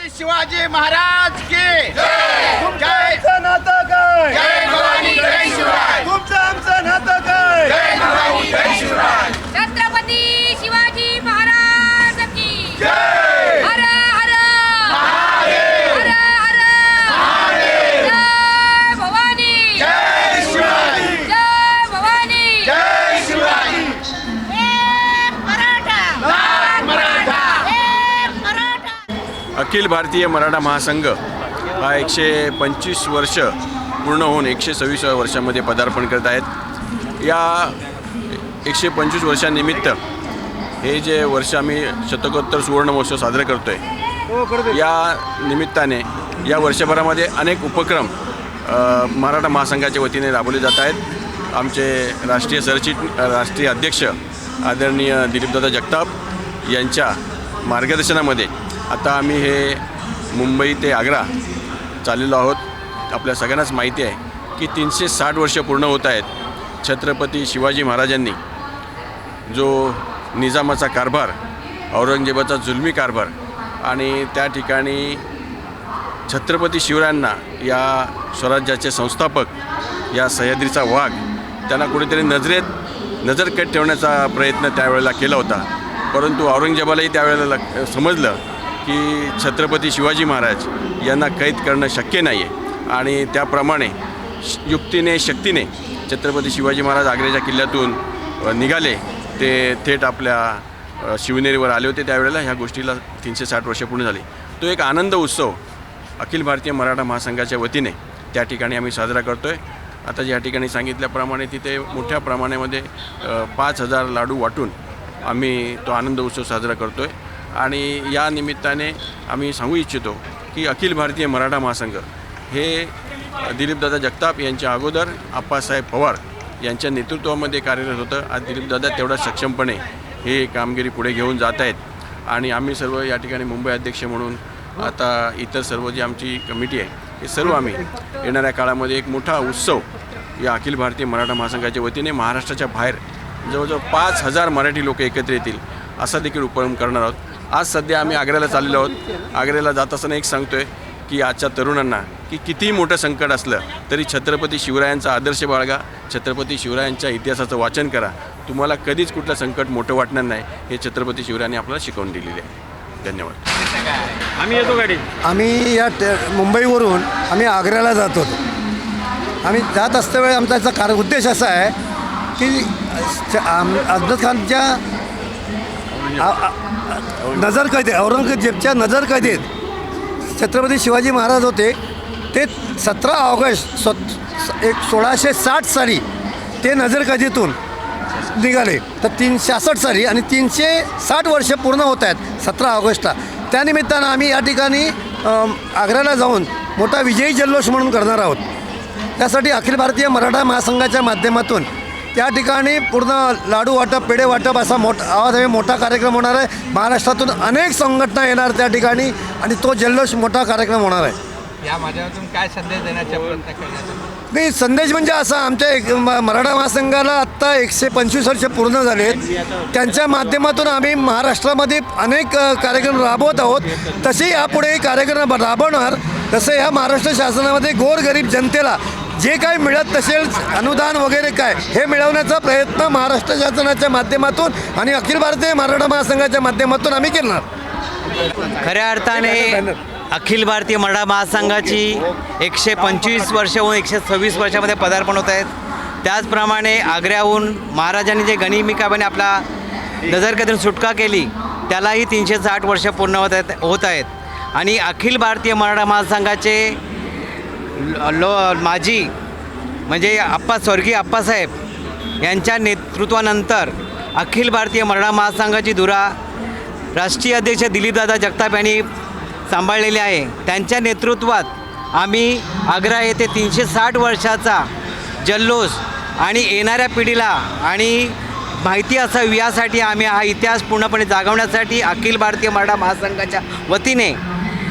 शिवाजी महाराज की जय. तुमचं नातं काय? जय भवानी जय शिवराय. तुमचं आमचं नातं काय? जय भवानी जय शिवराय. छत्रपती शिवाजी महाराज की जय. हर हर महादेव. हर हर महादेव. जय भवानी जय शिवराय. जय भवानी जय शिवराय. एक मराठा लाख मराठा. एक मराठा. अखिल भारतीय मराठा महासंघ हा 125 वर्ष पूर्ण होऊन 126व्या वर्षामध्ये पदार्पण करत आहेत. या 125 वर्षानिमित्त हे जे वर्ष आम्ही शतकोत्तर सुवर्ण महोत्सव साजरा करतो आहे, या निमित्ताने या वर्षभरामध्ये अनेक उपक्रम मराठा महासंघाच्या वतीने राबवले जात आहेत. आमचे राष्ट्रीय अध्यक्ष आदरणीय दिलीपदादा जगताप यांच्या मार्गदर्शनामध्ये आता आम्ही हे मुंबई ते आग्रा चाललेलो आहोत. आपल्या सगळ्यांनाच माहिती आहे की 360 वर्ष पूर्ण होत आहेत. छत्रपती शिवाजी महाराजांनी जो निजामाचा कारभार, औरंगजेबाचा जुलमी कारभार आणि त्या ठिकाणी छत्रपती शिवरायांना या स्वराज्याचे संस्थापक, या सह्याद्रीचा वाघ, त्यांना कुठेतरी नजरकैद ठेवण्याचा प्रयत्न त्यावेळेला केला होता. परंतु औरंगजेबालाही त्यावेळेला समजलं की छत्रपती शिवाजी महाराज यांना कैद करणं शक्य नाही आहे आणि त्याप्रमाणे युक्तीने शक्तीने छत्रपती शिवाजी महाराज आग्र्याच्या किल्ल्यातून निघाले. ते थेट आपल्या शिवनेरीवर आले होते. त्यावेळेला ह्या गोष्टीला 360 वर्ष पूर्ण झाली. तो एक आनंद उत्सव अखिल भारतीय मराठा महासंघाच्या वतीने त्या ठिकाणी आम्ही साजरा करतो आहे. आता ज्या ठिकाणी सांगितल्याप्रमाणे तिथे मोठ्या प्रमाणामध्ये 5000 लाडू वाटून आम्ही तो आनंद उत्सव साजरा करतो आहे. आणि या निमित्ताने आम्ही सांगू इच्छितो की अखिल भारतीय मराठा महासंघ हे दिलीपदादा जगताप यांच्या अगोदर आप्पासाहेब पवार यांच्या नेतृत्वामध्ये कार्यरत होतं. आज दिलीपदादा तेवढा सक्षमपणे हे कामगिरी पुढे घेऊन जात आहेत आणि आम्ही सर्व या ठिकाणी मुंबई अध्यक्ष म्हणून आता इतर सर्व जी आमची कमिटी आहे हे सर्व आम्ही येणाऱ्या काळामध्ये एक मोठा उत्सव या अखिल भारतीय मराठा महासंघाच्या वतीने महाराष्ट्राच्या बाहेर जवळजवळ 5000 मराठी लोक एकत्र येतील असा देखील उपक्रम करणार आहोत. आज सध्या आम्ही आग्र्याला चाललेलो आहोत. आग्र्याला जात असताना एक सांगतो आहे की आजच्या तरुणांना की कितीही मोठं संकट असलं तरी छत्रपती शिवरायांचा आदर्श बाळगा, छत्रपती शिवरायांच्या इतिहासाचं वाचन करा. तुम्हाला कधीच कुठलं संकट मोठं वाटणार नाही. हे छत्रपती शिवरायांनी आपल्याला शिकवून दिलेले आहे. धन्यवाद. आम्ही येतो गाडी. आम्ही मुंबईवरून आम्ही आग्र्याला जात होतो. आम्ही जात असतेवेळी आमचा उद्देश असा आहे की अफजल खानच्या नजरकैदेत, औरंगजेबच्या नजरकैदेत छत्रपती शिवाजी महाराज होते. ते 17 ऑगस्ट 1660 साली ते नजरकैदेतून निघाले. तर 366 साली आणि 360 वर्ष पूर्ण होत आहेत 17 ऑगस्टला. त्यानिमित्तानं आम्ही या ठिकाणी आग्र्याला जाऊन मोठा विजयी जल्लोष म्हणून करणार आहोत. त्यासाठी अखिल भारतीय मराठा महासंघाच्या माध्यमातून त्या ठिकाणी पूर्ण लाडू वाटप, पेढे वाटप असा मोठा कार्यक्रम होणार आहे. महाराष्ट्रातून अनेक संघटना येणार त्या ठिकाणी आणि तो जल्लोष मोठा कार्यक्रम होणार आहे. या माध्यमातून काय संदेश देण्याचा प्रयत्न करण्याचा? नाही, संदेश म्हणजे असा, आमच्या मराठा महासंघाला आत्ता 125 वर्ष पूर्ण झाले आहेत. त्यांच्या माध्यमातून आम्ही महाराष्ट्रामध्ये अनेक कार्यक्रम राबवत आहोत. तसे यापुढे कार्यक्रम राबवणार. तसं या महाराष्ट्र शासनामध्ये गोरगरीब जनतेला जे काही मिळत नसेल अनुदान वगैरे काय हे मिळवण्याचा प्रयत्न महाराष्ट्र शासनाच्या माध्यमातून आणि अखिल भारतीय मराठा महासंघाच्या माध्यमातून आम्ही करणार. खऱ्या अर्थाने अखिल भारतीय मराठा महासंघाची 125 वर्ष होऊन 126 वर्षामध्ये पदार्पण होत आहेत. त्याचप्रमाणे आग्र्याहून महाराजांनी जे गनिमीकापणे आपला नजरकैदेतून सुटका केली त्यालाही 360 वर्ष पूर्ण होत आहेत. आणि अखिल भारतीय मराठा महासंघाचे माजी म्हणजे स्वर्गीय आप्पासाहेब यांच्या नेतृत्वानंतर अखिल भारतीय मराठा महासंघाची धुरा राष्ट्रीय अध्यक्ष दिलीपदादा जगताप यांनी सांभाळलेली आहे. त्यांच्या नेतृत्वात आम्ही आग्रा येथे 360 वर्षाचा जल्लोष आणि येणाऱ्या पिढीला आणि माहिती असावी यासाठी आम्ही हा इतिहास पूर्णपणे जागवण्यासाठी अखिल भारतीय मराठा महासंघाच्या वतीने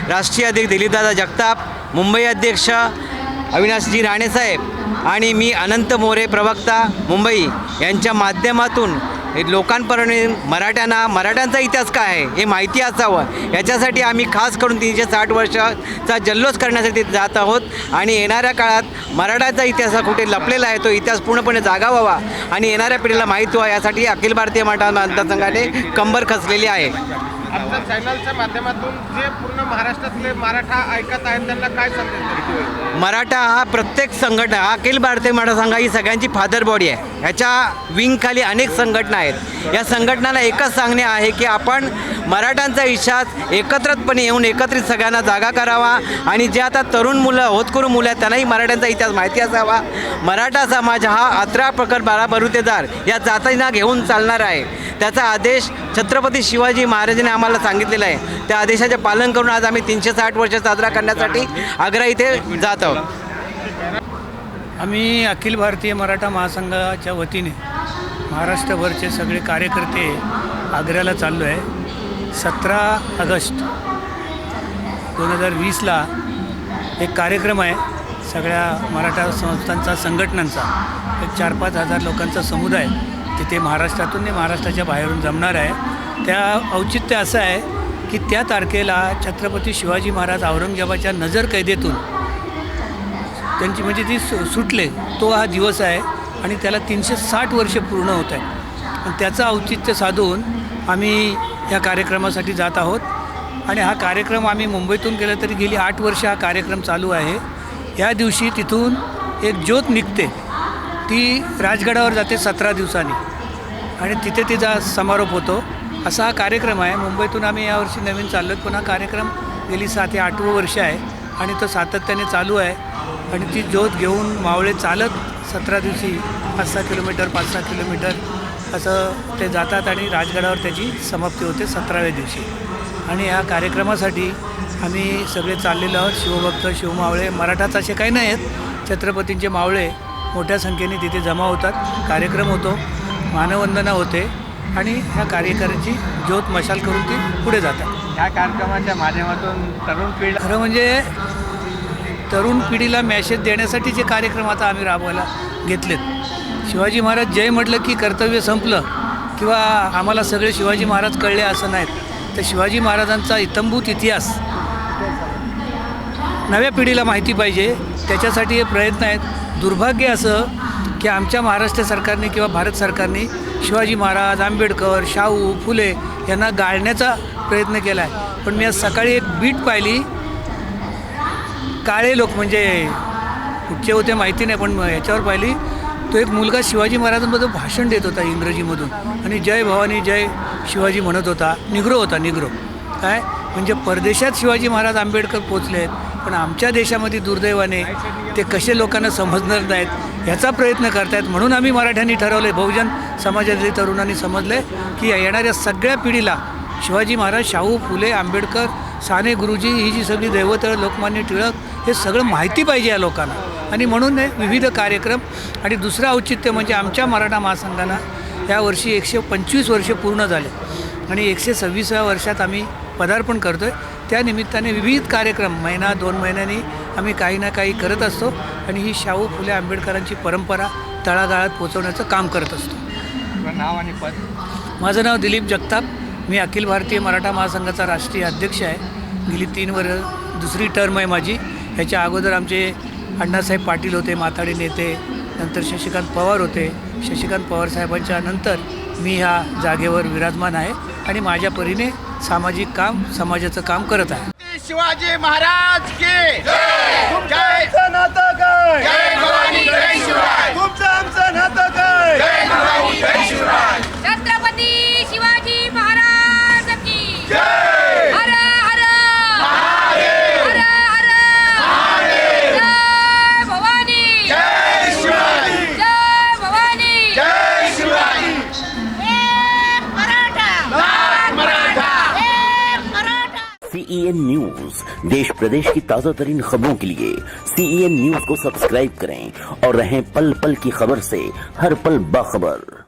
राष्ट्रीय अध्यक्ष दिलीपदादा जगताप, मुंबई अध्यक्ष अविनाशजी राणेसाहेब आणि मी अनंत मोरे प्रवक्ता मुंबई यांच्या माध्यमातून लोकांपर्यंत मराठ्यांचा इतिहास काय आहे हे माहिती असावं याच्यासाठी आम्ही खास करून 360 वर्षाचा जल्लोष करण्यासाठी जात आहोत आणि येणाऱ्या काळात मराठ्याचा इतिहास कुठे लपलेला आहे तो इतिहास पूर्णपणे जागा व्हावा आणि येणाऱ्या पिढीला माहीत व्हावं यासाठी अखिल भारतीय मराठा मतदारसंघाने कंबर कसलेली आहे. आमच्या चॅनलच्या माध्यमातून जे पूर्ण महाराष्ट्रातले मराठा ऐकत आहेत त्यांना काय संदेश द्यायचे? मराठा हा प्रत्येक संघटना अखिल भारतीय मराठा संघ ही सगळ्यांची फादर बॉडी आहे. ह्याच्या विंगखाली अनेक संघटना आहेत. या संघटनाला एकच सांगणे आहे की आपण मराठ्यांचा इतिहास एकत्रितपणे येऊन एकत्रित सगळ्यांना जागा करावा आणि जे आता तरुण मुलं होतकरू मुलं आहेत त्यांनाही मराठ्यांचा इतिहास माहिती असावा. मराठा समाज हा 18 प्रखर 12 बलुतेदार या जातींना घेऊन चालणार आहे. त्याचा आदेश छत्रपती शिवाजी महाराजांनी आम्हाला सांगितलेला आहे. त्या आदेशाचे पालन करून आज आम्ही 360 वर्ष साजरा करण्यासाठी आग्रा इथे जात आहोत. आम्ही अखिल भारतीय मराठा महासंघाच्या वतीने महाराष्ट्रभरचे सगळे कार्यकर्ते आग्र्याला चाललो आहे. 17 ऑगस्ट 2020ला एक कार्यक्रम आहे. सगळ्या मराठा संस्थांचा संघटनांचा एक 4-5 हजार लोकांचा समुदाय तिथे महाराष्ट्रातून नाही महाराष्ट्राच्या बाहेरून जमणार आहे. त्या औचित्य असं आहे की त्या तारखेला छत्रपती शिवाजी महाराज औरंगजेबाच्या नजरकैदेतून त्यांची म्हणजे ती सुटले तो हा दिवस आहे आणि त्याला 360 वर्ष पूर्ण होत आहे. आणि त्याचं औचित्य साधून आम्ही या कार्यक्रमासाठी जात आहोत. आणि हा कार्यक्रम आम्ही मुंबईतून केला तरी गेली 8 वर्ष हा कार्यक्रम चालू आहे. या दिवशी तिथून एक ज्योत निघते ती राजगडावर जाते 17 दिवसांनी आणि तिथे तिचा समारोप होतो. असा हा कार्यक्रम आहे. मुंबईतून आम्ही यावर्षी नवीन चाललो पण हा कार्यक्रम गेली 7 ते 8 वर्ष आहे आणि तो सातत्याने चालू आहे. आणि ती ज्योत घेऊन मावळे चालत 17 दिवशी 5-6 किलोमीटर 5-6 किलोमीटर असं ते जातात आणि राजगडावर त्याची समाप्ती होते 17व्या दिवशी. आणि या कार्यक्रमासाठी आम्ही सगळे चाललेलो आहोत. शिवभक्त शिवमावळे मराठाच असे काही नाही आहेत. छत्रपतींचे मावळे मोठ्या संख्येने तिथे जमा होतात. कार्यक्रम होतो, मानवंदना होते आणि ह्या कार्यक्रमाची ज्योत मशाल करून ती पुढे जातात. या कार्यक्रमाच्या माध्यमातून तरुण पिढी खरं म्हणजे तरुण पिढीला मॅसेज देण्यासाठी जे कार्यक्रम आता आम्ही राबवायला घेतलेत. शिवाजी महाराज जय म्हटलं की कर्तव्य संपलं किंवा आम्हाला सगळे शिवाजी महाराज कळले असं नाहीत. तर शिवाजी महाराजांचा इत्थंभूत इतिहास नव्या पिढीला माहिती पाहिजे त्याच्यासाठी हे प्रयत्न आहेत. दुर्भाग्य असं की आमच्या महाराष्ट्र सरकारने किंवा भारत सरकारने शिवाजी महाराज आंबेडकर शाहू फुले यांना गाळण्याचा प्रयत्न केला आहे. पण मी आज सकाळी एक बीट पाहिली. काळे लोक म्हणजे कुठचे होते माहिती नाही पण याच्यावर पाहिली तो एक मुलगा शिवाजी महाराजांबद्दल भाषण देत होता इंग्रजीमधून आणि जय भवानी जय शिवाजी म्हणत होता. निग्रो होता निग्रो. काय म्हणजे परदेशात शिवाजी महाराज आंबेडकर पोचले आहेत पण आमच्या देशामध्ये दुर्दैवाने ते कसे लोकांना समजणार नाहीत ह्याचा प्रयत्न करतायत. म्हणून आम्ही मराठ्यांनी ठरवलं बहुजन समाजातील तरुणांनी समजलं की येणाऱ्या सगळ्या पिढीला शिवाजी महाराज शाहू फुले आंबेडकर साने गुरुजी ही जी सगळी दैवतळं लोकमान्य टिळक हे सगळं माहिती पाहिजे या लोकांना. आणि म्हणून हे विविध कार्यक्रम. आणि दुसरं औचित्य म्हणजे आमच्या मराठा महासंघानं यावर्षी 125 वर्ष पूर्ण झाले आणि 126व्या वर्षात आम्ही पदार्पण करतो आहे. त्या निमित्ताने विविध कार्यक्रम 1-2 महिन्यांनी आम्ही काही ना काही करत असतो आणि ही शाहू फुले आंबेडकरांची परंपरा तळागाळात पोचवण्याचं काम करत असतो. नाव आणि पद? माझं नाव दिलीप जगताप. मी अखिल भारतीय मराठा महासंघाचा राष्ट्रीय अध्यक्ष आहे. गेली 3 वर्ष दुसरी टर्म आहे माझी. ह्याच्या अगोदर आमचे अण्णासाहेब पाटील होते माथाडी नेते. नंतर शशिकांत पवार होते. शशिकांत पवार साहेबांच्या नंतर मी ह्या जागेवर विराजमान आहे आणि माझ्या परीने सामाजिक काम समाजाचं काम करत आहे. शिवाजी महाराज की जय. तुमचं नातं काय? जय भवानी जय शिवराय. तुमचं आमचं नातं काय? जय भवानी जय शिवराय. छत्रपती शिवाजी महाराज की जय. हर हर महादेव. हर हर महादेव. जय भवानी जय शिवराय. जय भवानी जय शिवराय. एक मराठा लाख मराठा. एक मराठा. CEN न्यूज देश प्रदेश की ताज़ा तरीन खबरों के लिए CEN न्यूज को सब्सक्राइब करें और रहें पल पल की खबर से हर पल बाखबर.